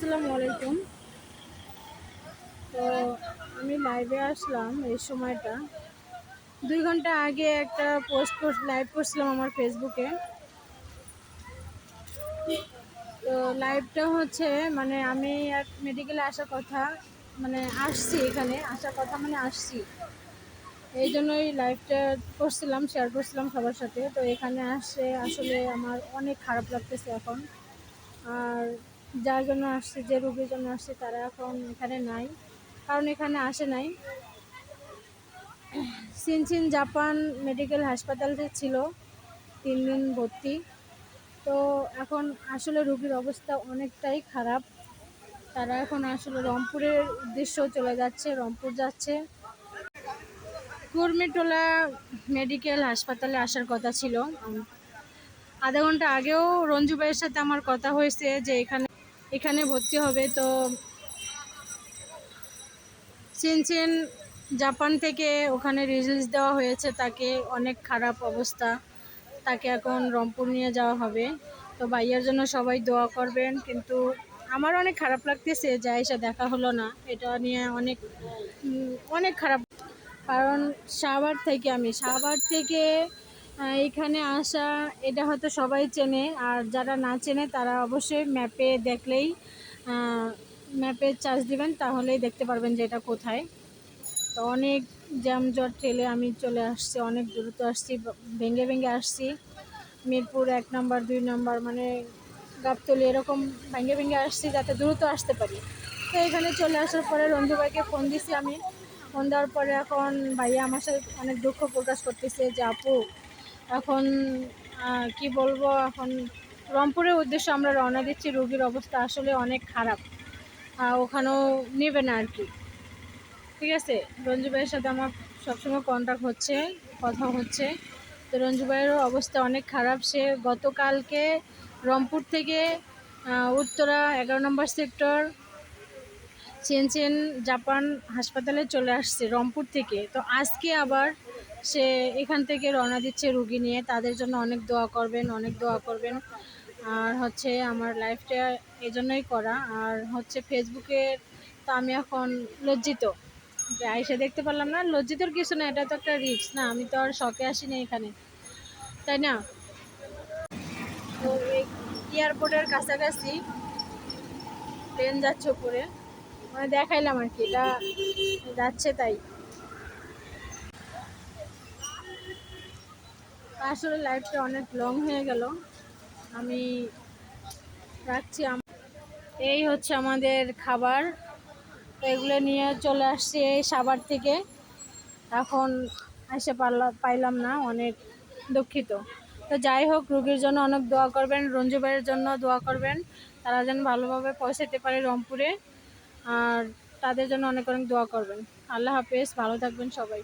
আসসালামু আলাইকুম। তো আমি লাইভে আসলাম এই সময়টা 2 ঘন্টা আগে একটা লাইভ করছিলাম আমার ফেসবুকে। তো লাইভটা হচ্ছে মানে আমি এক মেডিকেলে আসার কথা, মানে আসছি, এখানে আসার কথা মানে আসছি, এই জন্যই লাইভটা করছিলাম, শেয়ার করছিলাম সবার সাথে। তো এখানে আসলে আমার অনেক খারাপ লাগতেছে এখন। আর যার জন্য আসছি, যে রোগীর জন্য আসছি, তারা এখন এখানে নাই, কারণ এখানে আসে নাই। শিনচিন জাপান মেডিকেল হাসপাতালে ছিল 3 দিন ভর্তি। তো এখন আসলে রোগীর অবস্থা অনেকটাই খারাপ। তারা এখন আসলে রংপুরের উদ্দেশ্য চলে যাচ্ছে, রংপুর যাচ্ছে। কুর্মিটোলা মেডিকেল হাসপাতালে আসার কথা ছিল। আধা ঘন্টা আগেও রঞ্জু ভাইয়ের সাথে আমার কথা হয়েছে যে এখানে ভর্তি হবে। তো শিনচিন জাপান থেকে ওখানে রিলিজ দেওয়া হয়েছে তাকে, অনেক খারাপ অবস্থা, তাকে এখন রংপুর নিয়ে যাওয়া হবে। তো ভাইয়ার জন্য সবাই দোয়া করবেন। কিন্তু আমার অনেক খারাপ লাগতেছে যে এসে দেখা হলো না, এটা নিয়ে অনেক অনেক খারাপ। কারণ শাহবাগ থেকে এখানে আসা, এটা হয়তো সবাই চেনে, আর যারা না চেনে তারা অবশ্যই ম্যাপে দেখলেই, ম্যাপে চার্জ দিবেন, তাহলেই দেখতে পারবেন যে এটা কোথায়। তো অনেক জ্যামজট ঠেলে আমি চলে আসছি, অনেক দ্রুত আসছি, ভেঙে ভেঙে আসছি। মিরপুর 1 নম্বর 2 নম্বর মানে গাবতলী এরকম ভেঙে ভেঙে আসছি যাতে দ্রুত আসতে পারি। তো এখানে চলে আসার পরে রঞ্জু ভাইকে ফোন দিছি আমি। ফোন দেওয়ার পরে এখন ভাইয়া আমার সাথে অনেক দুঃখ প্রকাশ করতেছে যে আপু এখন কি বলবো, এখন রংপুরের উদ্দেশ্যে আমরা রওনা দিচ্ছি, রোগীর অবস্থা আসলে অনেক খারাপ, ওখানেও নেবে না আর কি। ঠিক আছে, রঞ্জু ভাইয়ের সাথে আমার সবসময় কন্ট্যাক্ট হচ্ছে, কথা হচ্ছে। তো রঞ্জু ভাইয়েরও অবস্থা অনেক খারাপ। সে গতকালকে রংপুর থেকে উত্তরা 11 নম্বর সেক্টর শিনচিন জাপান হাসপাতালে চলে আসছে রংপুর থেকে। তো আজকে আবার সে এখান থেকে রওনা দিচ্ছে রুগী নিয়ে। তাদের জন্য অনেক দোয়া করবেন, অনেক দোয়া করবেন। আর হচ্ছে আমার লাইফটা এই জন্যই করা। আর হচ্ছে ফেসবুকে তো আমি এখন লজ্জিত যে আইসা দেখতে পারলাম না। লজ্জিতর কিছু না, এটা তো একটা রিস্ক না, আমি তো আর শখে আসিনি এখানে, তাই না? তো এই এয়ারপোর্টের কাছাকাছি ট্রেন যাচ্ছে উপরে, মানে দেখাইলাম আর কি, এটা যাচ্ছে তাই। আসলে লাইফটা অনেক লং হয়ে গেল, আমি রাখছি। এই হচ্ছে আমাদের খাবার, তো এগুলো নিয়ে চলে আসছি এই সাভার থেকে। এখন এসে পাইলাম না, অনেক দুঃখিত। তো যাই হোক, রোগীর জন্য অনেক দোয়া করবেন, রঞ্জু ভাইয়ের জন্য দোয়া করবেন, তারা যেন ভালোভাবে পৌঁছাতে পারে রংপুরে। আর তাদের জন্য অনেক অনেক দোয়া করবেন। আল্লাহ হাফেজ, ভালো থাকবেন সবাই।